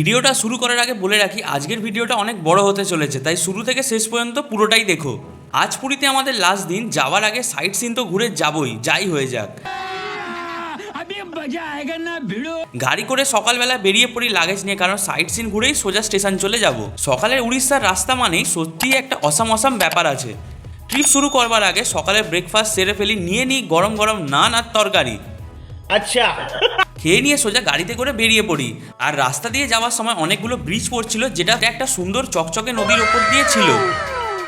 ভিডিওটা শুরু করার আগে বলে রাখি আজকের ভিডিওটা অনেক বড় হতে চলেছে, তাই শুরু থেকে শেষ পর্যন্ত পুরোটাই দেখো। আজ পুরীতে আমাদের লাস্ট দিন, যাওয়ার আগে সাইট সিন তো ঘুরে যাবই, যাই হয়ে যাক। গাড়ি করে সকালবেলা বেরিয়ে পড়ি লাগেজ নিয়ে, কারণ সাইট সিন ঘুরেই সোজা স্টেশন চলে যাব। সকালের উড়িষ্যার রাস্তা মানেই সত্যিই একটা অসাম ব্যাপার আছে। ট্রিপ শুরু করবার আগে সকালে ব্রেকফাস্ট সেরে ফেলি, নিয়ে নিই গরম গরম নান আর তরকারি। আচ্ছা, খেয়ে নিয়ে সোজা গাড়িতে করে বেরিয়ে পড়ি। আর রাস্তা দিয়ে যাওয়ার সময় অনেকগুলো ব্রিজ পড়ছিল, যেটা একটা সুন্দর চকচকে নদীর ওপর দিয়ে ছিল।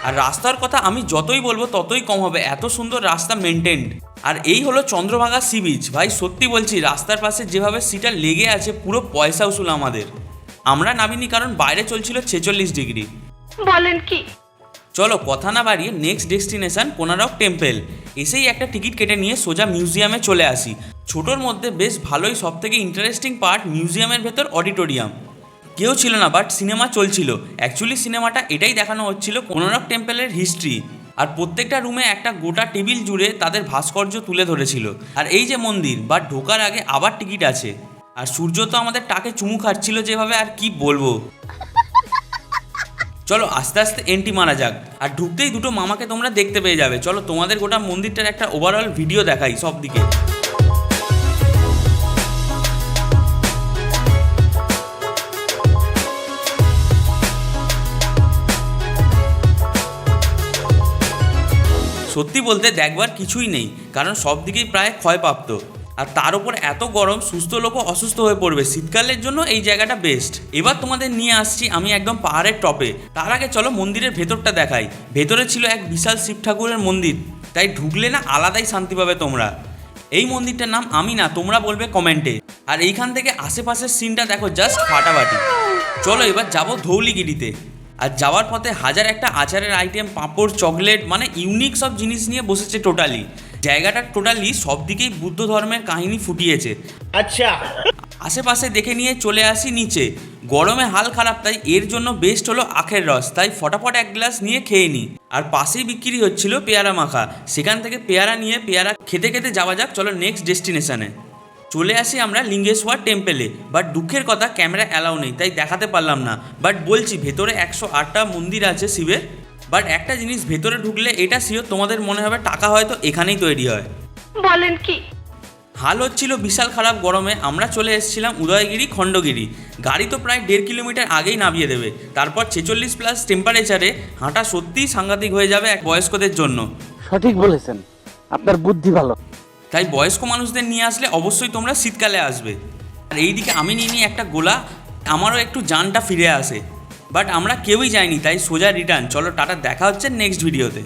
আর রাস্তার কথা আমি যতই বলবো ততই কম হবে, এত সুন্দর রাস্তা মেনটেন্ড। আর এই হলো চন্দ্রভাগা সি বিচ। ভাই সত্যি বলছি, রাস্তার পাশে যেভাবে সিটা লেগে আছে, পুরো পয়সা উসুল আমাদের। আমরা নামিনি কারণ বাইরে চলছিল 46 ডিগ্রি। বলেন কি? চলো কথা না বাড়িয়ে নেক্সট ডেস্টিনেশন কোনারক টেম্পল। এসেই একটা টিকিট কেটে নিয়ে সোজা মিউজিয়ামে চলে আসি। ছোটোর মধ্যে বেশ ভালোই, সব থেকে ইন্টারেস্টিং পার্ট মিউজিয়ামের ভেতর অডিটোরিয়াম। কেউ ছিল না, বাট সিনেমা চলছিল। অ্যাকচুয়ালি সিনেমাটা এটাই দেখানো হচ্ছিল কোনারক টেম্পলের হিস্ট্রি। আর প্রত্যেকটা রুমে একটা গোটা টেবিল জুড়ে তাদের ভাস্কর্য তুলে ধরেছিল। আর এই যে মন্দির, বাট ঢোকার আগে আবার টিকিট আছে। আর সূর্য তো আমাদের টাকে চুমু খাচ্ছিল যেভাবে, আর কি বলবো। চলো আস্তে আস্তে এন্ট্রি মারা যাক। আর ঢুকতেই দুটো মামাকে তোমরা দেখতে পেয়ে যাবে। চলো তোমাদের গোটা মন্দিরটার একটা ওভারঅল ভিডিও দেখাই সব দিকে। সত্যি বলতে দেখবার কিছুই নেই, কারণ সব দিকেই প্রায় ক্ষয়প্রাপ্ত। আর তার উপর এত গরম, সুস্থ লোকও অসুস্থ হয়ে পড়বে। শীতকালের জন্য এই জায়গাটা বেস্ট। এবার তোমাদের নিয়ে আসছি আমি একদম পাহাড়ের টপে। তার আগে চলো মন্দিরের ভেতরটা দেখাই। ভেতরে ছিল এক বিশাল শিব ঠাকুরের মন্দির, তাই ঢুকলে না আলাদাই শান্তি পাবে তোমরা। এই মন্দিরটার নাম আমি না, তোমরা বলবে কমেন্টে। আর এইখান থেকে আশেপাশের সিনটা দেখো, জাস্ট ফাটাফাটি। চলো এবার যাবো ধৌলিগিরিতে। আর যাওয়ার পথে হাজার একটা আচারের আইটেম, পাঁপড়, চকলেট, মানে ইউনিক সব জিনিস নিয়ে বসেছে টোটালি। জায়গাটা টোটালি সব দিকেই বুদ্ধ ধর্মের কাহিনী ফুটিয়েছে। আচ্ছা, আশেপাশে দেখে নিয়ে চলে আসি নিচে। গরমে হাল খারাপ, তাই এর জন্য বেস্ট হলো আখের রস। তাই ফটাফট এক গ্লাস নিয়ে খেয়ে নিই। আর পাশেই বিক্রি হচ্ছিল পেয়ারা মাখা, সেখান থেকে পেয়ারা নিয়ে পেয়ারা খেতে খেতে যাওয়া যাক। চলো নেক্সট ডেস্টিনেশনে চলে আসি আমরা লিঙ্গেশ্বর টেম্পেলে। বাট দুঃখের কথা, ক্যামেরা অ্যালাউ নেই, তাই দেখাতে পারলাম না। বাট বলছি ভেতরে 108টা মন্দির আছে শিবের। বাট একটা জিনিস, ভেতরে ঢুকলে এটা শিওর তোমাদের মনে হবে টাকা হয়তো এখানেই তৈরি হয়। বলেন কি? হাল হচ্ছিল বিশাল খারাপ গরমে। আমরা চলে এসেছিলাম উদয়গিরি খণ্ডগিরি। গাড়ি তো প্রায় 1.5 কিলোমিটার আগেই নামিয়ে দেবে। তারপর 46+ টেম্পারেচারে হাঁটা সত্যিই সাংঘাতিক হয়ে যাবে এক বয়স্কদের জন্য। সঠিক বলেছেন, আপনার বুদ্ধি ভালো। তাই বয়স্ক মানুষদের নিয়ে আসলে অবশ্যই তোমরা শীতকালে আসবে। আর এইদিকে আমি নিয়ে নিই একটা গোলা, আমারও একটু জানটা ফিরে আসে। বাট আমরা কেউই যাইনি, তাই সোজা রিটার্ন। চলো টাটা, দেখা হচ্ছে নেক্সট ভিডিওতে।